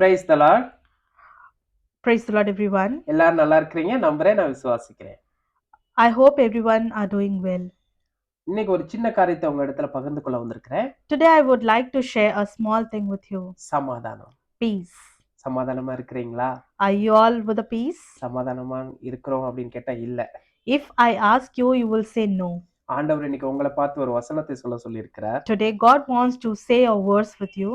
Praise the Lord. Praise the Lord, everyone. எல்லாரும் நல்லா இருக்கிறீங்க நம்புறேன், நான் விசுவாசிக்கிறேன். I hope everyone are doing well. இன்னைக்கு ஒரு சின்ன காரியத்தை உங்க இடத்துல பகிர்ந்து கொள்ள வந்திருக்கிறேன். Today, I would like to share a small thing with you. சமாதானம். Peace. சமாதானமா இருக்கிறீங்களா? Are you all with a peace? சமாதானமா இருக்கிறோம் அப்படின்னு கேட்டா இல்ல. If I ask you, you will say no. ஆண்டவர் இன்னைக்கு உங்களை பார்த்து ஒரு வசனத்தை சொல்லி இருக்கிறார். Today, God wants to say a verse with you.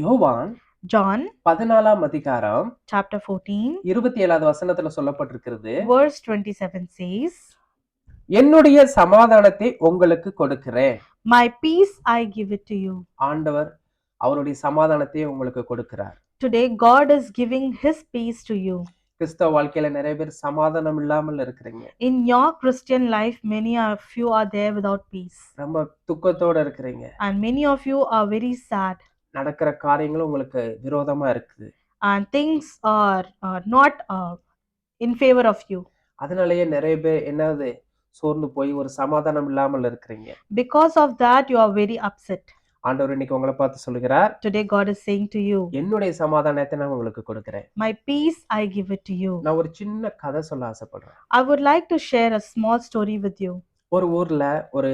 யோவான் John 14ஆம் அதிகாரம் chapter 14, 27வது வசனத்துல சொல்லப்பட்டிருக்கிறது. verse 27 says, என்னுடைய சமாதானத்தை உங்களுக்கு கொடுக்கிறேன். My peace I give it to you. ஆண்டவர் அவருடைய சமாதானத்தை உங்களுக்கு கொடுக்கிறார். Today, God is giving His peace to you. கிறிஸ்தவ வாழ்க்கையில நிறைய பேர் சமாதானம் இல்லாமல் இருக்கிறீங்க. In your Christian life, many of you are there without peace. ரொம்ப துக்கத்தோட இருக்கிறீங்க. And many of you are very sad. நடக்கிற காரியங்களும் உங்களுக்கு விரோதமா இருக்குது. And things are not in favor of you. அதனாலேயே நிறைய பேர் என்னது சோர்ந்து போய் ஒரு சமாதானம் இல்லாமல் இருக்கிறீங்க. Because of that, you are very upset. ஆண்டவர் இன்னைக்கு உங்களை பார்த்து சொல்கிறார். Today God is saying to you, என்னுடைய சமாதானத்தை நான் உங்களுக்கு கொடுக்கிறேன். My peace I give it to you. நான் ஒரு சின்ன கதை சொல்ல ஆசைப்படுறேன். I would like to share a small story with you. ஒரு ஊர்ல ஒரு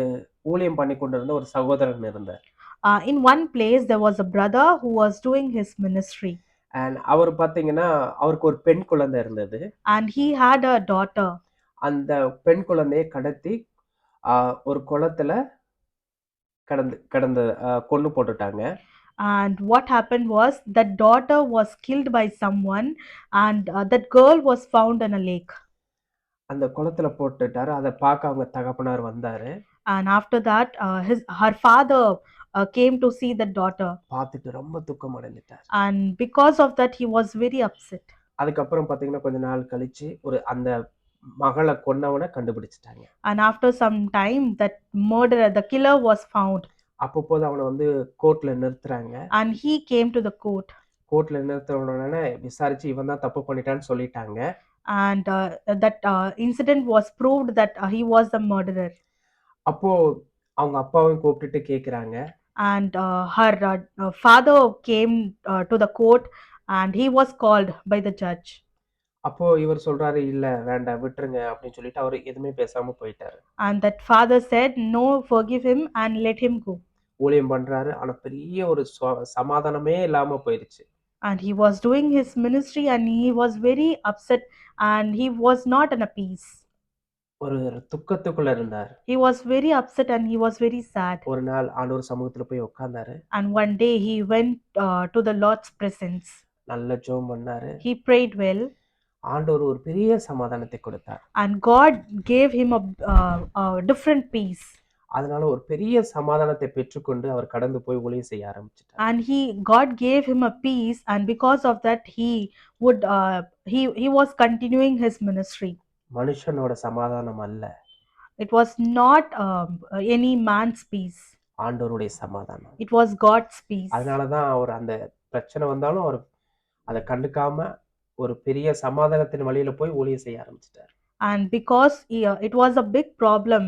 ஊழியம் பண்ணி கொண்டிருந்த ஒரு சகோதரன் இருந்தார். In one place there was a brother who was doing his ministry. And அவர் பாத்தீங்கன்னா அவருக்கு ஒரு பெண் குழந்தை இருந்தது. And he had a daughter. அந்த பெண் குழந்தையை கடத்தி ஒரு குளத்துல கொண்டு போட்டுட்டாங்க. And what happened was that daughter was killed by someone and that girl was found in a lake. அந்த குளத்துல போட்டுட்டாரு. அதை பார்க்க அவங்க தகப்பனார் வந்தாரு. And after that her father came to see the daughter. பார்த்துட்டு ரொம்ப துக்கம் அடைஞ்சிட்டார். And because of that he was very upset. அதுக்கப்புறம் பாத்தீங்கன்னா கொஞ்ச நாள் கழிச்சு அந்த மகளை கொன்னவனை கண்டுபிடிச்சிட்டாங்க. And after some time that murderer, the killer was found. அப்போது அவனை வந்து கோர்ட்ல நிறுத்துறாங்க. And he came to the court. கோர்ட்ல நிறுத்த உடனே விசாரிச்சு இவன் தான் தப்பு பண்ணிட்டான்னு சொல்லிட்டாங்க. And that incident was proved that he was the murderer. அப்போ அவங்க அப்பாவையும் கூப்பிட்டுட்டு கேக்குறாங்க. And her father came to the court and he was called by the judge. அப்போ இவர் சொல்றாரு, இல்ல வேண்டாம் விட்டுருங்க அப்படின்னு சொல்லிட்டு அவர் எதுவுமே பேசாம போயிட்டாரு. And that father said, no, forgive him and let him go. ஊழியம் பண்றாரு, ஆனா பெரிய ஒரு சமாதானமே இல்லாம போயிருச்சு. And he was doing his ministry and he was very upset and he was not in a peace. ஒரு துக்கத்துக்குள்ள இருந்தார். He was very upset and he was very sad. ஒரு நாள் ஆண்டவர் சமூகத்துல போய் உட்கார்ந்தாரு. And one day he went to the Lord's presence. நல்ல ஜெபம் பண்ணாரு. He prayed well. ஆண்டவர் ஒரு பெரிய சமாதானத்தை கொடுத்தார். And God gave him a different peace. அதனால ஒரு பெரிய சமாதானத்தை பெற்றுக்கொண்டு அவர் கடந்து போய் ஊழியம் செய்ய ஆரம்பிச்சிட்டார். And God gave him a peace and because of that he was continuing his ministry. மனுஷனோட சமாதானம் அல்ல. It was not any man's peace. ஆண்டவருடைய சமாதானம். It was God's peace. அதனால தான் அவர் அந்த பிரச்சனை வந்தாலும் அவர் அதை கண்டுக்காம ஒரு பெரிய சமாதானத்தின் வழியில போய் ஊழியம் செய்ய ஆரம்பிச்சிட்டார். And because it was a big problem,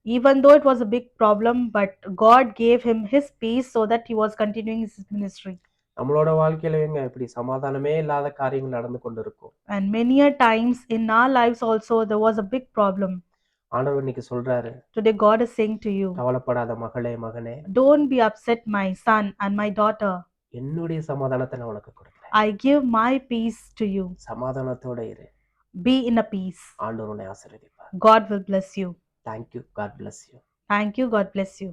even though it was a big problem, but God gave him his peace so that he was continuing his ministry. நம்மளோட வாழ்க்கையில இப்படி சமாதானமே இல்லாத காரியங்கள் நடந்து கொண்டிருக்கும். And many a times in our lives also there was a big problem. ஆண்டவர் இன்னைக்கு சொல்றாரு. Today God is saying to you, கவலைப்படாத மகளே மகனே. Don't be upset my son and my daughter. என்னுடைய சமாதானத்தை நான் உனக்கு கொடுக்கிறேன். I give my peace to you. சமாதானத்தோட இரு. Be in a peace. ஆண்டவர் உன்னை ஆசீர்வதிப்பார். God will bless you. Thank you. God bless you. Thank you. God bless you.